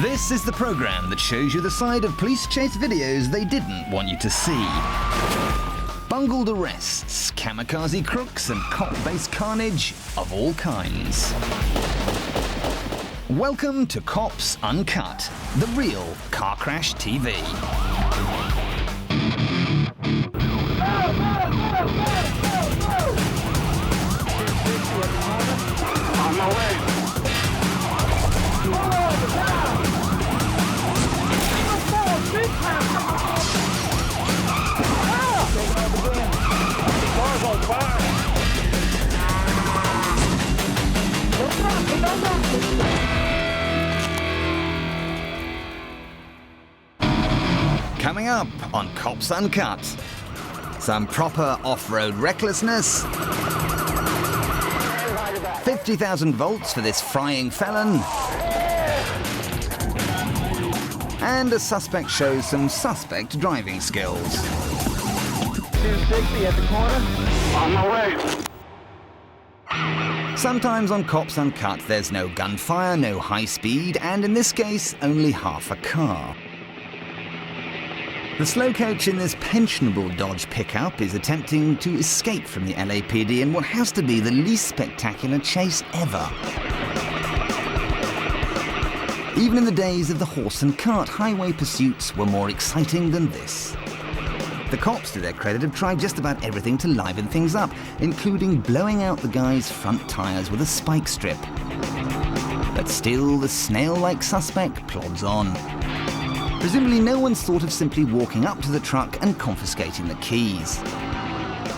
This is the program that shows you the side of police chase videos they didn't want you to see. Bungled arrests, kamikaze crooks, and cop-based carnage of all kinds. Welcome to Cops Uncut, the real car crash TV. On my way. Car's on fire. Coming up on Cops Uncut, some proper off-road recklessness, 50,000 volts for this frying felon, and a suspect shows some suspect driving skills. 260 at the corner. On my way. Sometimes on Cops Uncut there's no gunfire, no high speed, and in this case only half a car. The slow coach in this pensionable Dodge pickup is attempting to escape from the LAPD in what has to be the least spectacular chase ever. Even in the days of the horse and cart, highway pursuits were more exciting than this. The cops, to their credit, have tried just about everything to liven things up, including blowing out the guy's front tires with a spike strip. But still, the snail-like suspect plods on. Presumably, no one's thought of simply walking up to the truck and confiscating the keys.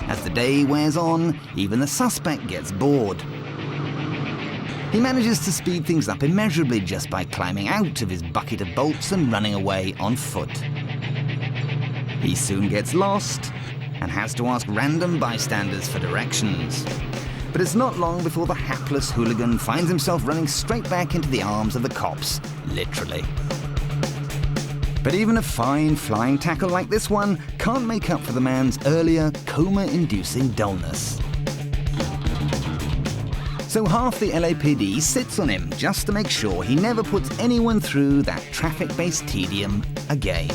As the day wears on, even the suspect gets bored. He manages to speed things up immeasurably just by climbing out of his bucket of bolts and running away on foot. He soon gets lost and has to ask random bystanders for directions. But it's not long before the hapless hooligan finds himself running straight back into the arms of the cops, literally. But even a fine flying tackle like this one can't make up for the man's earlier coma-inducing dullness. So half the LAPD sits on him just to make sure he never puts anyone through that traffic-based tedium again.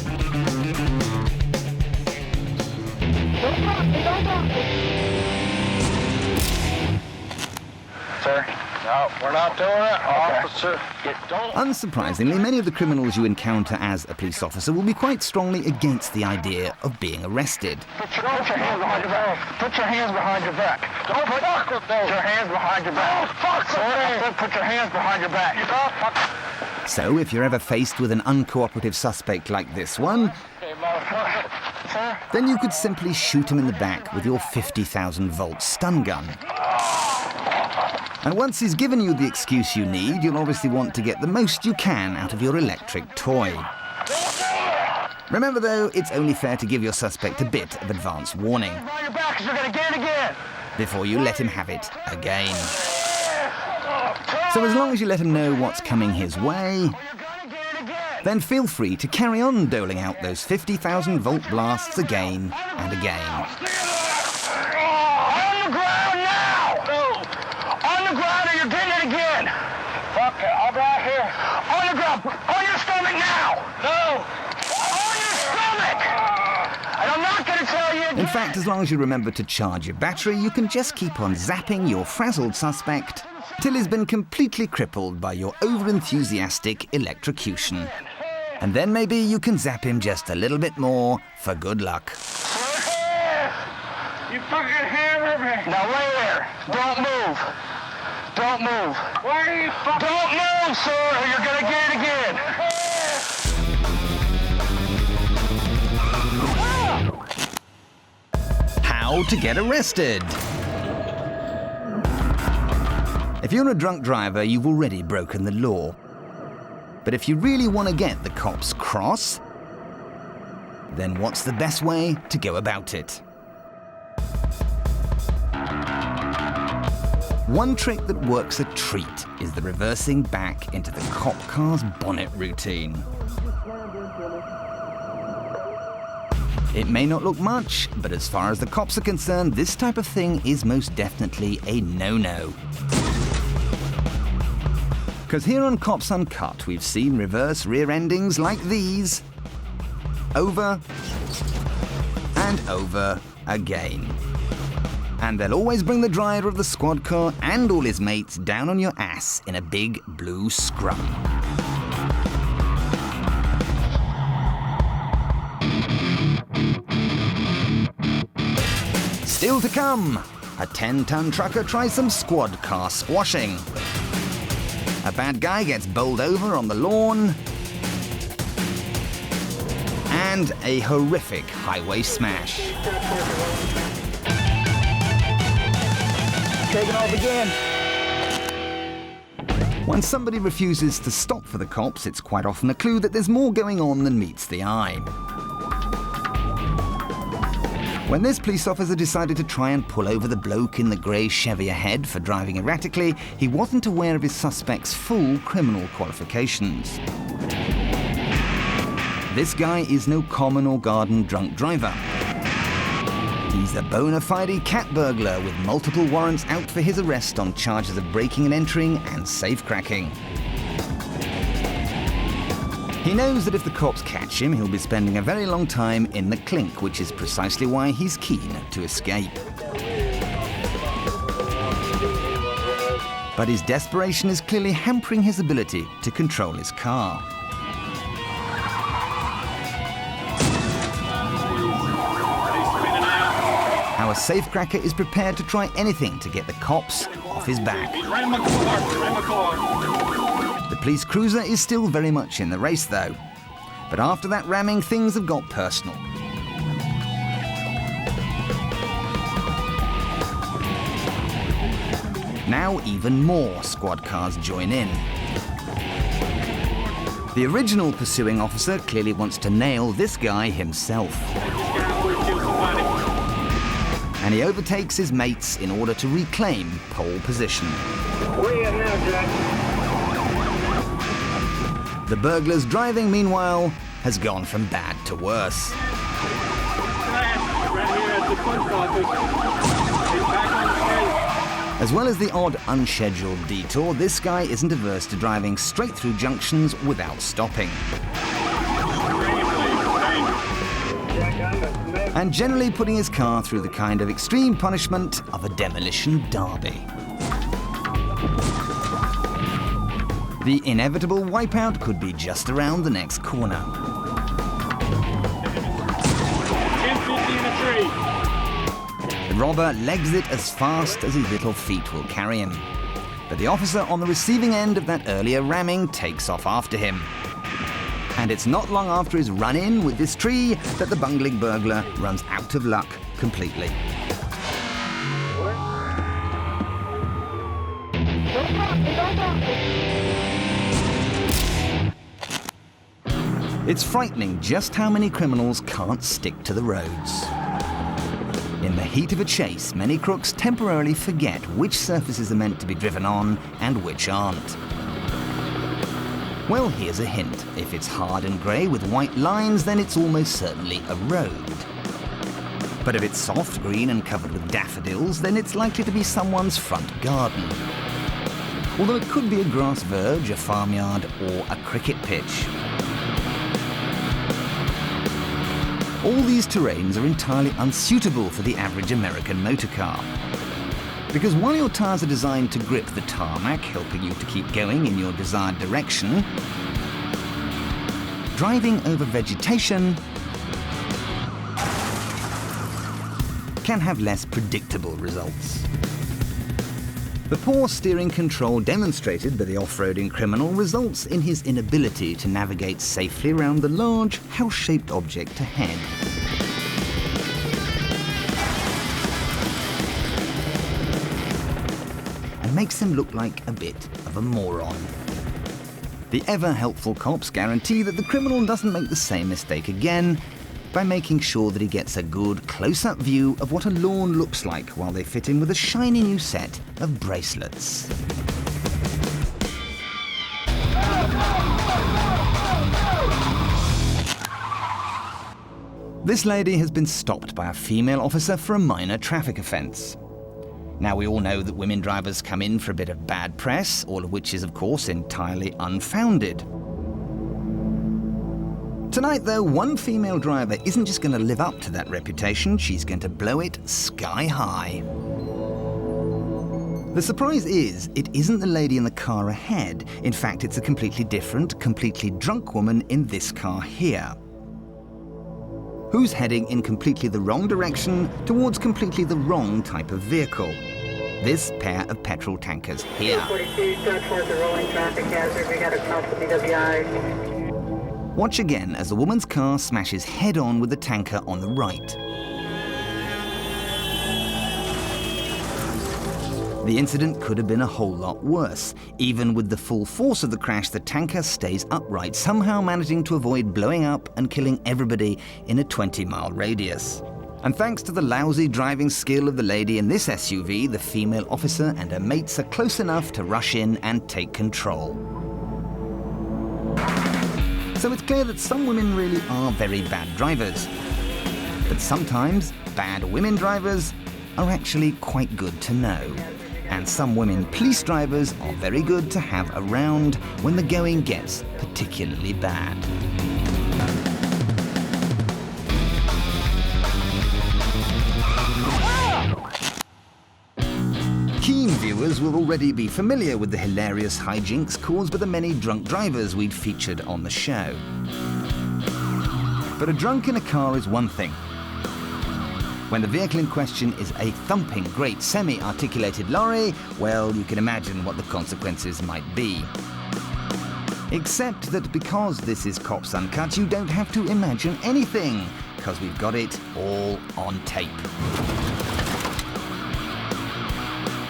Sir? No, we're not doing it. Officer, Unsurprisingly, many of the criminals you encounter as a police officer will be quite strongly against the idea of being arrested. Put your hands behind your back. Put your hands behind your back. Don't fuck with those. Put your hands behind your back. Don't fuck with those. Put your hands behind your back. You don't fuck. So if you're ever faced with an uncooperative suspect like this one, then you could simply shoot him in the back with your 50,000 volt stun gun. And once he's given you the excuse you need, you'll obviously want to get the most you can out of your electric toy. Remember though, it's only fair to give your suspect a bit of advance warning before you let him have it again. So as long as you let him know what's coming his way, then feel free to carry on doling out those 50,000 volt blasts again and again. On the ground now! No! On the ground or you're getting it again! Fuck it, I'll be right here. On the ground! On your stomach now! No! On your stomach! And I'm not gonna tell you again. In fact, as long as you remember to charge your battery, you can just keep on zapping your frazzled suspect till he's been completely crippled by your over-enthusiastic electrocution. And then maybe you can zap him just a little bit more for good luck. You fucking hammer me! Now lay there. Don't move. Don't move. Why are you fucking... Don't move, sir, or you're gonna get it again. How to get arrested. If you're a drunk driver, you've already broken the law. But if you really want to get the cops cross, then what's the best way to go about it? One trick that works a treat is the reversing back into the cop car's bonnet routine. It may not look much, but as far as the cops are concerned, this type of thing is most definitely a no-no. Because here on Cops Uncut, we've seen reverse rear endings like these over and over again. And they'll always bring the driver of the squad car and all his mates down on your ass in a big blue scrum. Still to come, a 10-ton trucker tries some squad car squashing. A bad guy gets bowled over on the lawn. And a horrific highway smash. Taking off again. When somebody refuses to stop for the cops, it's quite often a clue that there's more going on than meets the eye. When this police officer decided to try and pull over the bloke in the grey Chevy ahead for driving erratically, he wasn't aware of his suspect's full criminal qualifications. This guy is no common or garden drunk driver. He's a bona fide cat burglar with multiple warrants out for his arrest on charges of breaking and entering and safe-cracking. He knows that if the cops catch him, he'll be spending a very long time in the clink, which is precisely why he's keen to escape. But his desperation is clearly hampering his ability to control his car. Our safecracker is prepared to try anything to get the cops off his back. The police cruiser is still very much in the race, though. But after that ramming, things have got personal. Now even more squad cars join in. The original pursuing officer clearly wants to nail this guy himself. And he overtakes his mates in order to reclaim pole position. Where you at now, Jack? The burglar's driving, meanwhile, has gone from bad to worse. As well as the odd unscheduled detour, this guy isn't averse to driving straight through junctions without stopping. And generally putting his car through the kind of extreme punishment of a demolition derby. The inevitable wipeout could be just around the next corner. 1050 in a tree. The robber legs it as fast as his little feet will carry him. But the officer on the receiving end of that earlier ramming takes off after him. And it's not long after his run-in with this tree that the bungling burglar runs out of luck completely. It's frightening just how many criminals can't stick to the roads. In the heat of a chase, many crooks temporarily forget which surfaces are meant to be driven on and which aren't. Well, here's a hint. If it's hard and grey with white lines, then it's almost certainly a road. But if it's soft green and covered with daffodils, then it's likely to be someone's front garden. Although it could be a grass verge, a farmyard, or a cricket pitch. All these terrains are entirely unsuitable for the average American motor car. Because while your tires are designed to grip the tarmac, helping you to keep going in your desired direction, driving over vegetation can have less predictable results. The poor steering control demonstrated by the off-roading criminal results in his inability to navigate safely around the large, house-shaped object ahead. Makes him look like a bit of a moron. The ever-helpful cops guarantee that the criminal doesn't make the same mistake again by making sure that he gets a good close-up view of what a lawn looks like while they fit him with a shiny new set of bracelets. This lady has been stopped by a female officer for a minor traffic offence. Now, we all know that women drivers come in for a bit of bad press, all of which is, of course, entirely unfounded. Tonight, though, one female driver isn't just going to live up to that reputation, she's going to blow it sky high. The surprise is, it isn't the lady in the car ahead. In fact, it's a completely different, completely drunk woman in this car here, who's heading in completely the wrong direction towards completely the wrong type of vehicle. This pair of petrol tankers here. 42, towards the rolling traffic hazard. We got a call for BWI. Watch again as the woman's car smashes head-on with the tanker on the right. The incident could have been a whole lot worse. Even with the full force of the crash, the tanker stays upright, somehow managing to avoid blowing up and killing everybody in a 20-mile radius. And thanks to the lousy driving skill of the lady in this SUV, the female officer and her mates are close enough to rush in and take control. So it's clear that some women really are very bad drivers. But sometimes bad women drivers are actually quite good to know. And some women police drivers are very good to have around when the going gets particularly bad. Keen viewers will already be familiar with the hilarious hijinks caused by the many drunk drivers we'd featured on the show. But a drunk in a car is one thing. When the vehicle in question is a thumping great semi-articulated lorry, well, you can imagine what the consequences might be. Except that because this is Cops Uncut, you don't have to imagine anything, because we've got it all on tape.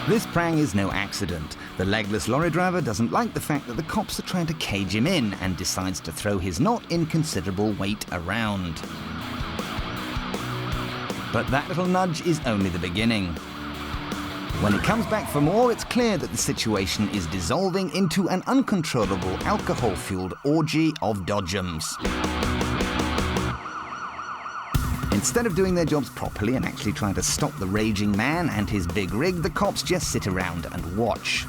This prang is no accident. The legless lorry driver doesn't like the fact that the cops are trying to cage him in and decides to throw his not inconsiderable weight around. But that little nudge is only the beginning. When he comes back for more, it's clear that the situation is dissolving into an uncontrollable alcohol-fueled orgy of dodgems. Instead of doing their jobs properly and actually trying to stop the raging man and his big rig, the cops just sit around and watch.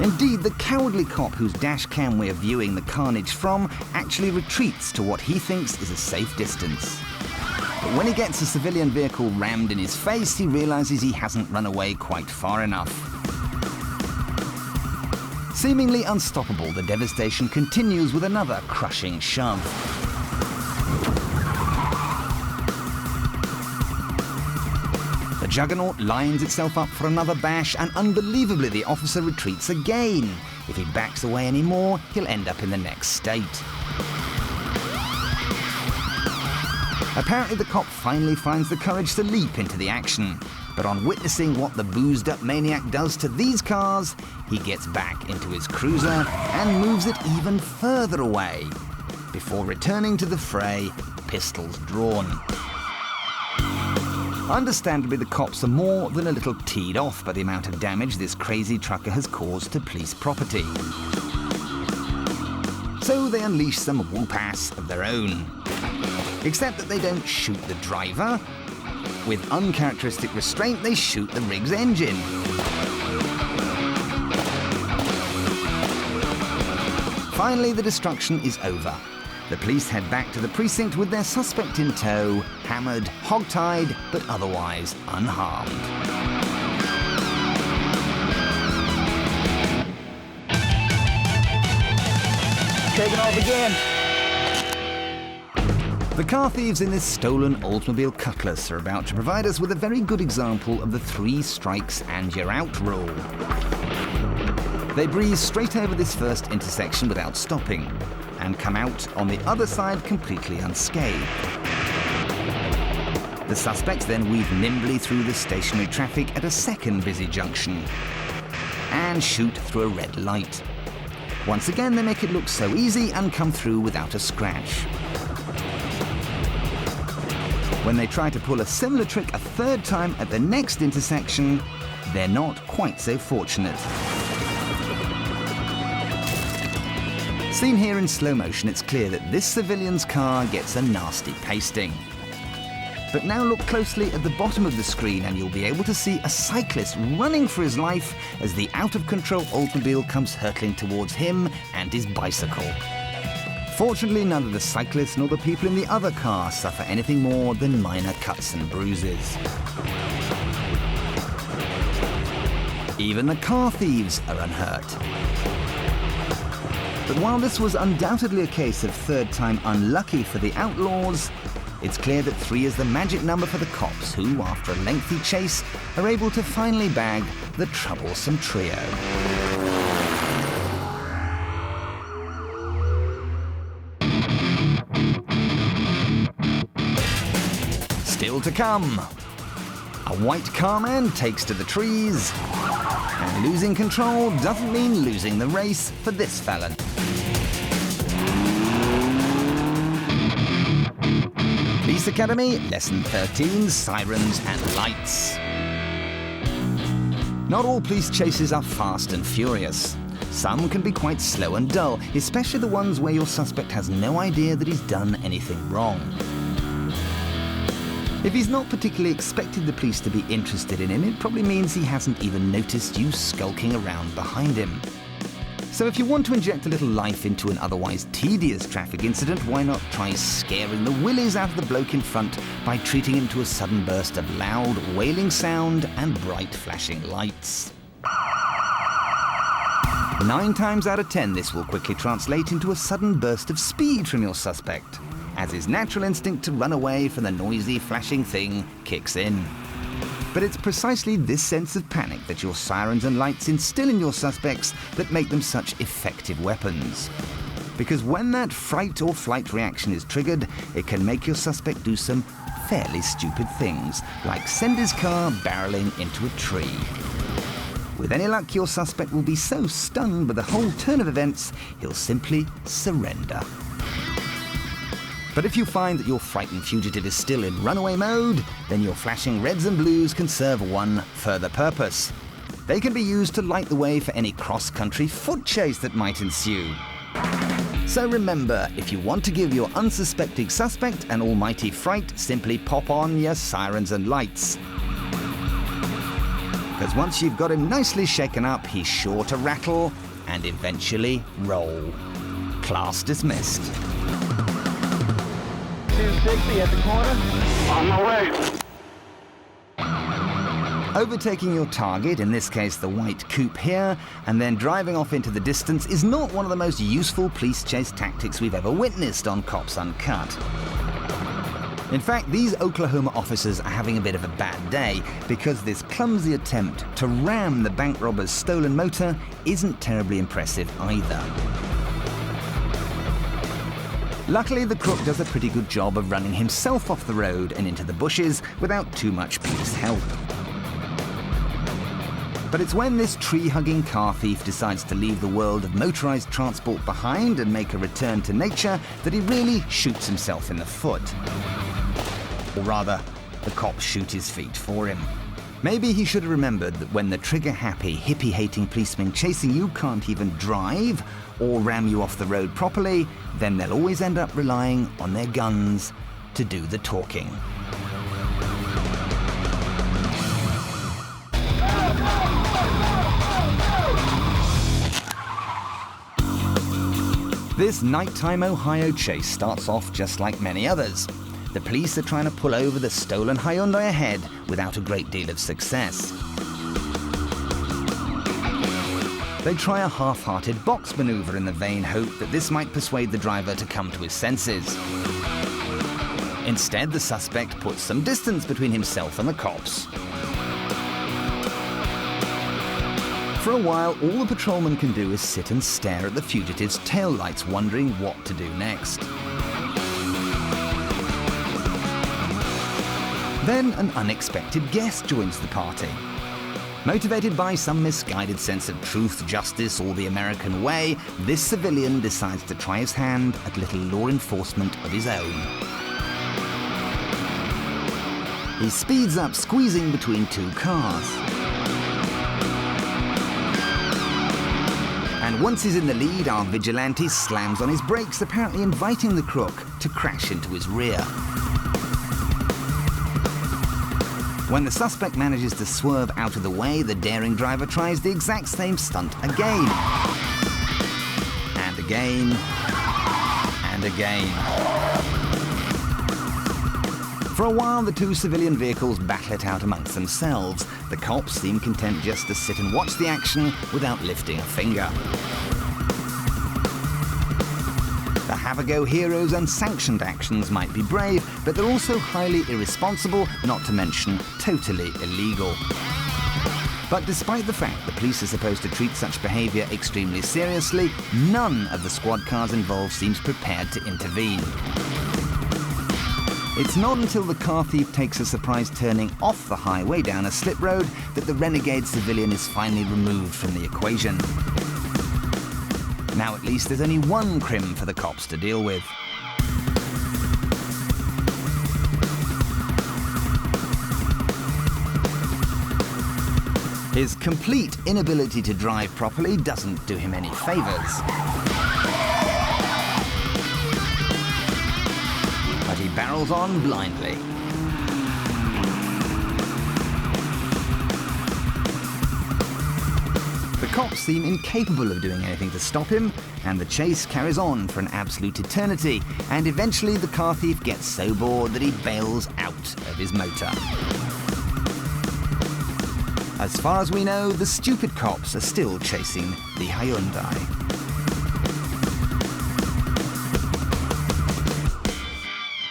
Indeed, the cowardly cop whose dash cam we're viewing the carnage from actually retreats to what he thinks is a safe distance. But when he gets a civilian vehicle rammed in his face, he realizes he hasn't run away quite far enough. Seemingly unstoppable, the devastation continues with another crushing shove. The juggernaut lines itself up for another bash, and unbelievably the officer retreats again. If he backs away anymore, he'll end up in the next state. Apparently the cop finally finds the courage to leap into the action, but on witnessing what the boozed-up maniac does to these cars, he gets back into his cruiser and moves it even further away, before returning to the fray, pistols drawn. Understandably, the cops are more than a little teed off by the amount of damage this crazy trucker has caused to police property. So they unleash some whoop-ass of their own. Except that they don't shoot the driver. With uncharacteristic restraint, they shoot the rig's engine. Finally, the destruction is over. The police head back to the precinct with their suspect in tow, hammered, hogtied, but otherwise unharmed. Taking off again. The car thieves in this stolen Oldsmobile Cutlass are about to provide us with a very good example of the 3 strikes and you're out rule. They breeze straight over this first intersection without stopping, and come out on the other side completely unscathed. The suspects then weave nimbly through the stationary traffic at a second busy junction, and shoot through a red light. Once again, they make it look so easy and come through without a scratch. When they try to pull a similar trick a third time at the next intersection, they're not quite so fortunate. Seen here in slow motion, it's clear that this civilian's car gets a nasty pasting. But now look closely at the bottom of the screen and you'll be able to see a cyclist running for his life as the out-of-control Oldsmobile comes hurtling towards him and his bicycle. Fortunately, neither the cyclist nor the people in the other car suffer anything more than minor cuts and bruises. Even the car thieves are unhurt. But while this was undoubtedly a case of third-time unlucky for the outlaws, it's clear that 3 is the magic number for the cops who, after a lengthy chase, are able to finally bag the troublesome trio. Still to come, a white carman takes to the trees, and losing control doesn't mean losing the race for this felon. Police Academy, Lesson 13, Sirens and Lights. Not all police chases are fast and furious. Some can be quite slow and dull, especially the ones where your suspect has no idea that he's done anything wrong. If he's not particularly expected the police to be interested in him, it probably means he hasn't even noticed you skulking around behind him. So if you want to inject a little life into an otherwise tedious traffic incident, why not try scaring the willies out of the bloke in front by treating him to a sudden burst of loud, wailing sound and bright flashing lights. 9 times out of 10, this will quickly translate into a sudden burst of speed from your suspect, as his natural instinct to run away from the noisy, flashing thing kicks in. But it's precisely this sense of panic that your sirens and lights instill in your suspects that make them such effective weapons. Because when that fright or flight reaction is triggered, it can make your suspect do some fairly stupid things, like send his car barreling into a tree. With any luck, your suspect will be so stunned by the whole turn of events, he'll simply surrender. But if you find that your frightened fugitive is still in runaway mode, then your flashing reds and blues can serve one further purpose. They can be used to light the way for any cross-country foot chase that might ensue. So remember, if you want to give your unsuspecting suspect an almighty fright, simply pop on your sirens and lights. Because once you've got him nicely shaken up, he's sure to rattle and eventually roll. Class dismissed. 260 at the corner. On my way. Overtaking your target, in this case the white coupe here, and then driving off into the distance is not one of the most useful police chase tactics we've ever witnessed on Cops Uncut. In fact, these Oklahoma officers are having a bit of a bad day because this clumsy attempt to ram the bank robber's stolen motor isn't terribly impressive either. Luckily, the crook does a pretty good job of running himself off the road and into the bushes without too much police help. But it's when this tree-hugging car thief decides to leave the world of motorized transport behind and make a return to nature that he really shoots himself in the foot. Or rather, the cops shoot his feet for him. Maybe he should have remembered that when the trigger-happy, hippie-hating policemen chasing you can't even drive or ram you off the road properly, then they'll always end up relying on their guns to do the talking. This nighttime Ohio chase starts off just like many others. The police are trying to pull over the stolen Hyundai ahead without a great deal of success. They try a half-hearted box maneuver in the vain hope that this might persuade the driver to come to his senses. Instead, the suspect puts some distance between himself and the cops. For a while, all the patrolman can do is sit and stare at the fugitive's taillights, wondering what to do next. Then an unexpected guest joins the party. Motivated by some misguided sense of truth, justice, or the American way, this civilian decides to try his hand at little law enforcement of his own. He speeds up, squeezing between 2 cars. And once he's in the lead, our vigilante slams on his brakes, apparently inviting the crook to crash into his rear. When the suspect manages to swerve out of the way, the daring driver tries the exact same stunt again. And again. And again. For a while, the two civilian vehicles battle it out amongst themselves. The cops seem content just to sit and watch the action without lifting a finger. The have-a-go heroes' unsanctioned actions might be brave, but they're also highly irresponsible, not to mention totally illegal. But despite the fact the police are supposed to treat such behaviour extremely seriously, none of the squad cars involved seems prepared to intervene. It's not until the car thief takes a surprise turning off the highway down a slip road that the renegade civilian is finally removed from the equation. Now at least there's only one crim for the cops to deal with. His complete inability to drive properly doesn't do him any favours. But he barrels on blindly. The cops seem incapable of doing anything to stop him, and the chase carries on for an absolute eternity, and eventually the car thief gets so bored that he bails out of his motor. As far as we know, the stupid cops are still chasing the Hyundai.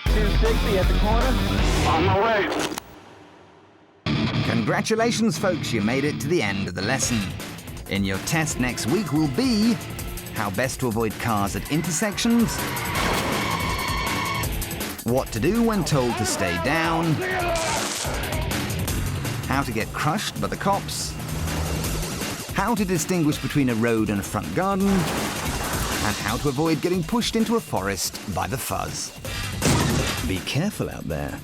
.260 at the corner. On my way. Congratulations, folks, you made it to the end of the lesson. In your test next week will be how best to avoid cars at intersections, what to do when told to stay down, how to get crushed by the cops, how to distinguish between a road and a front garden, and how to avoid getting pushed into a forest by the fuzz. Be careful out there.